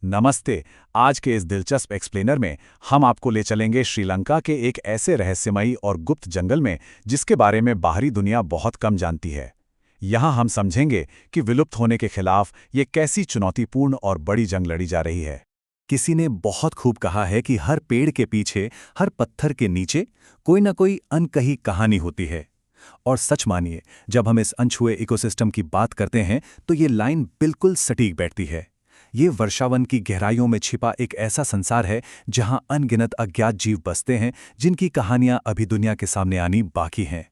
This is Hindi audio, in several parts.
नमस्ते। आज के इस दिलचस्प एक्सप्लेनर में हम आपको ले चलेंगे श्रीलंका के एक ऐसे रहस्यमयी और गुप्त जंगल में जिसके बारे में बाहरी दुनिया बहुत कम जानती है। यहाँ हम समझेंगे कि विलुप्त होने के खिलाफ ये कैसी चुनौतीपूर्ण और बड़ी जंग लड़ी जा रही है। किसी ने बहुत खूब कहा है कि हर पेड़ के पीछे, हर पत्थर के नीचे कोई ना कोई अनकही कहानी होती है। और सच मानिए, जब हम इस अनछुए इकोसिस्टम की बात करते हैं तो ये लाइन बिल्कुल सटीक बैठती है। ये वर्षावन की गहराइयों में छिपा एक ऐसा संसार है जहां अनगिनत अज्ञात जीव बसते हैं, जिनकी कहानियां अभी दुनिया के सामने आनी बाकी हैं।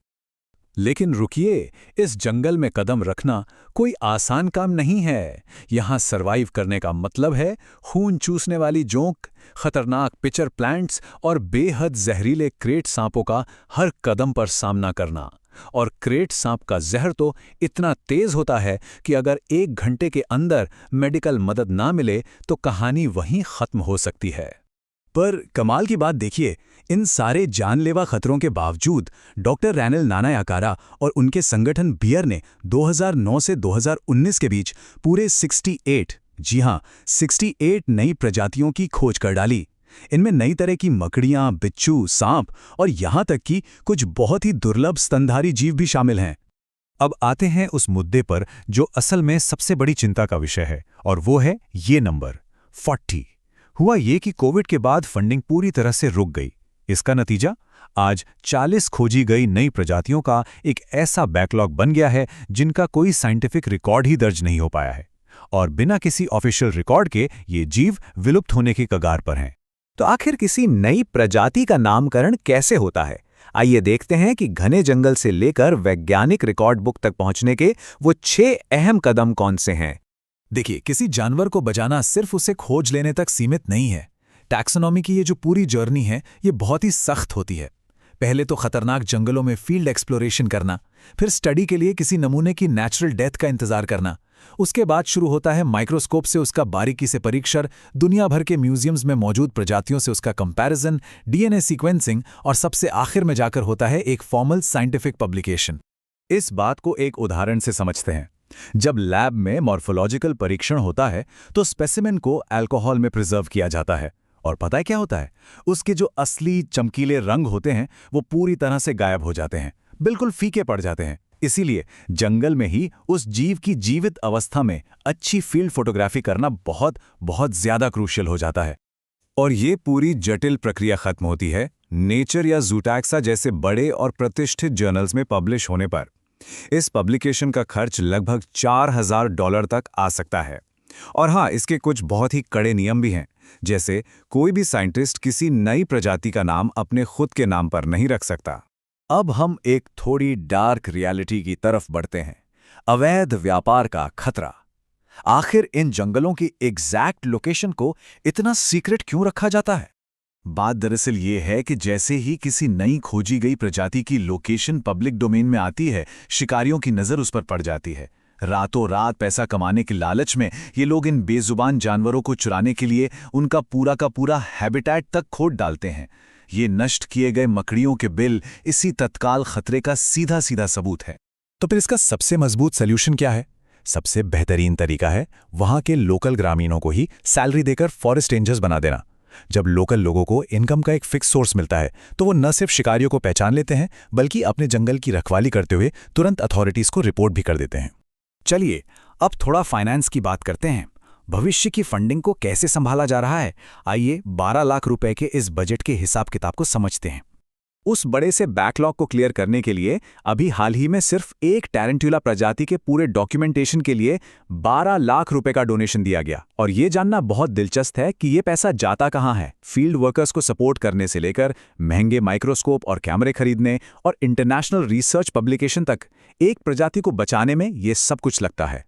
लेकिन रुकिए, इस जंगल में कदम रखना कोई आसान काम नहीं है। यहाँ सरवाइव करने का मतलब है खून चूसने वाली जोंक, खतरनाक पिचर प्लांट्स और बेहद जहरीले क्रेट सांपों का हर कदम पर सामना करना। और क्रेट सांप का जहर तो इतना तेज होता है कि अगर 1 घंटे के अंदर मेडिकल मदद ना मिले तो कहानी वहीं खत्म हो सकती है। पर कमाल की बात देखिए, इन सारे जानलेवा खतरों के बावजूद डॉक्टर रैनिल नानायाकारा और उनके संगठन बियर ने 2009 से 2019 के बीच पूरे 68, जी हां 68 नई प्रजातियों की खोज कर डाली। इनमें नई तरह की मकड़ियां, बिच्छू, सांप और यहां तक कि कुछ बहुत ही दुर्लभ स्तनधारी जीव भी शामिल हैं। अब आते हैं उस मुद्दे पर जो असल में सबसे बड़ी चिंता का विषय है, और वो है ये नंबर 40। हुआ ये कि कोविड के बाद फंडिंग पूरी तरह से रुक गई। इसका नतीजा आज 40 खोजी गई नई प्रजातियों का एक ऐसा बैकलॉग बन गया है जिनका कोई साइंटिफिक रिकॉर्ड ही दर्ज नहीं हो पाया है। और बिना किसी ऑफिशियल रिकॉर्ड के ये जीव विलुप्त होने की कगार पर हैं। तो आखिर किसी नई प्रजाति का नामकरण कैसे होता है? आइए देखते हैं कि घने जंगल से लेकर वैज्ञानिक रिकॉर्ड बुक तक पहुंचने के वो 6 अहम कदम कौन से हैं। देखिए, किसी जानवर को बचाना सिर्फ उसे खोज लेने तक सीमित नहीं है। टैक्सोनॉमी की ये जो पूरी जर्नी है, ये बहुत ही सख्त होती है। पहले तो खतरनाक जंगलों में फील्ड एक्सप्लोरेशन करना, फिर स्टडी के लिए किसी नमूने की नेचुरल डेथ का इंतजार करना। उसके बाद शुरू होता है माइक्रोस्कोप से उसका बारीकी से परीक्षण, दुनिया भर के म्यूजियम्स में मौजूद प्रजातियों से उसका कंपैरिजन, डीएनए सीक्वेंसिंग, और सबसे आखिर में जाकर होता है एक फॉर्मल साइंटिफिक पब्लिकेशन। इस बात को एक उदाहरण से समझते हैं। जब लैब में मॉर्फोलॉजिकल परीक्षण होता है तो स्पेसिमेन को अल्कोहल में प्रिजर्व किया जाता है, और पता है क्या होता है? उसके जो असली चमकीले रंग होते हैं वो पूरी तरह से गायब हो जाते हैं, बिल्कुल फीके पड़ जाते हैं। इसीलिए जंगल में ही उस जीव की जीवित अवस्था में अच्छी फील्ड फोटोग्राफी करना बहुत बहुत ज्यादा क्रूशियल हो जाता है। और ये पूरी जटिल प्रक्रिया खत्म होती है नेचर या जूटैक्सा जैसे बड़े और प्रतिष्ठित जर्नल्स में पब्लिश होने पर। इस पब्लिकेशन का खर्च लगभग $4000 तक आ सकता है। और हाँ, इसके कुछ बहुत ही कड़े नियम भी हैं, जैसे कोई भी साइंटिस्ट किसी नई प्रजाति का नाम अपने खुद के नाम पर नहीं रख सकता। अब हम एक थोड़ी डार्क रियलिटी की तरफ बढ़ते हैं। अवैध व्यापार का खतरा। आखिर इन जंगलों की एग्जैक्ट लोकेशन को इतना सीक्रेट क्यों रखा जाता है? बात दरअसल ये है कि जैसे ही किसी नई खोजी गई प्रजाति की लोकेशन पब्लिक डोमेन में आती है, शिकारियों की नज़र उस पर पड़ जाती है। रातों रात पैसा कमाने के लालच में ये लोग इन बेजुबान जानवरों को चुराने के लिए उनका पूरा का पूरा हैबिटेट तक खोद डालते हैं। ये नष्ट किए गए मकड़ियों के बिल इसी तत्काल खतरे का सीधा सीधा सबूत है। तो फिर इसका सबसे मजबूत सल्यूशन क्या है? सबसे बेहतरीन तरीका है वहां के लोकल ग्रामीणों को ही सैलरी देकर फॉरेस्ट रेंजर्स बना देना। जब लोकल लोगों को इनकम का एक फिक्स सोर्स मिलता है तो वो न सिर्फ शिकारियों को पहचान लेते हैं, बल्कि अपने जंगल की रखवाली करते हुए तुरंत अथॉरिटीज को रिपोर्ट भी कर देते हैं। चलिए अब थोड़ा फाइनेंस की बात करते हैं। भविष्य की फंडिंग को कैसे संभाला जा रहा है? आइए 12 लाख रुपए के इस बजट के हिसाब किताब को समझते हैं। उस बड़े से बैकलॉग को क्लियर करने के लिए अभी हाल ही में सिर्फ एक टैरेंटुला प्रजाति के पूरे डॉक्यूमेंटेशन के लिए 12 लाख रुपए का डोनेशन दिया गया। और ये जानना बहुत दिलचस्प है कि ये पैसा जाता कहाँ है। फील्ड वर्कर्स को सपोर्ट करने से लेकर महंगे माइक्रोस्कोप और कैमरे खरीदने और इंटरनेशनल रिसर्च पब्लिकेशन तक, एक प्रजाति को बचाने में ये सब कुछ लगता है।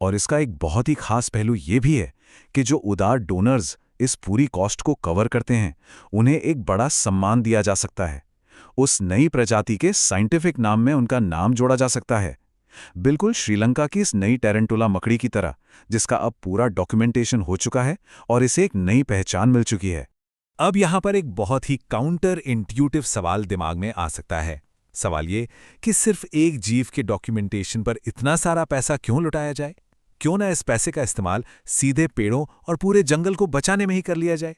और इसका एक बहुत ही खास पहलू ये भी है कि जो उदार डोनर्स इस पूरी कॉस्ट को कवर करते हैं, उन्हें एक बड़ा सम्मान दिया जा सकता है। उस नई प्रजाति के साइंटिफिक नाम में उनका नाम जोड़ा जा सकता है, बिल्कुल श्रीलंका की इस नई टैरेंटुला मकड़ी की तरह, जिसका अब पूरा डॉक्यूमेंटेशन हो चुका है और इसे एक नई पहचान मिल चुकी है। अब यहां पर एक बहुत ही काउंटर इंट्यूटिव सवाल दिमाग में आ सकता है। सवाल ये कि सिर्फ एक जीव के डॉक्यूमेंटेशन पर इतना सारा पैसा क्यों लुटाया जाए? क्यों ना इस पैसे का इस्तेमाल सीधे पेड़ों और पूरे जंगल को बचाने में ही कर लिया जाए।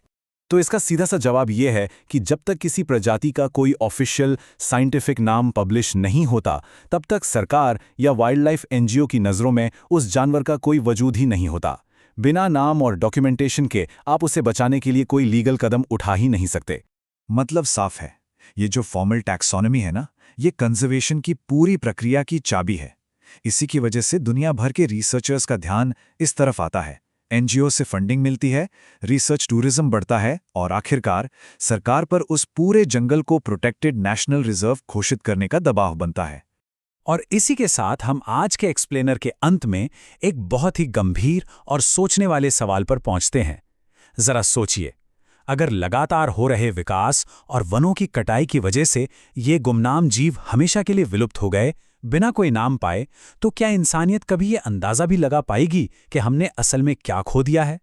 तो इसका सीधा सा जवाब यह है कि जब तक किसी प्रजाति का कोई ऑफिशियल साइंटिफिक नाम पब्लिश नहीं होता, तब तक सरकार या वाइल्ड लाइफ एनजीओ की नज़रों में उस जानवर का कोई वजूद ही नहीं होता। बिना नाम और डॉक्यूमेंटेशन के आप उसे बचाने के लिए कोई लीगल कदम उठा ही नहीं सकते। मतलब साफ है, ये जो फॉर्मल टैक्सोनॉमी है ना, ये कंजर्वेशन की पूरी प्रक्रिया की चाबी है। इसी की वजह से दुनिया भर के रिसर्चर्स का ध्यान इस तरफ आता है, एनजीओ से फंडिंग मिलती है, रिसर्च टूरिज्म बढ़ता है और आखिरकार सरकार पर उस पूरे जंगल को प्रोटेक्टेड नेशनल रिजर्व घोषित करने का दबाव बनता है। और इसी के साथ हम आज के एक्सप्लेनर के अंत में एक बहुत ही गंभीर और सोचने वाले सवाल पर पहुंचते हैं। जरा सोचिए, अगर लगातार हो रहे विकास और वनों की कटाई की वजह से ये गुमनाम जीव हमेशा के लिए विलुप्त हो गए, बिना कोई नाम पाए, तो क्या इंसानियत कभी ये अंदाजा भी लगा पाएगी कि हमने असल में क्या खो दिया है?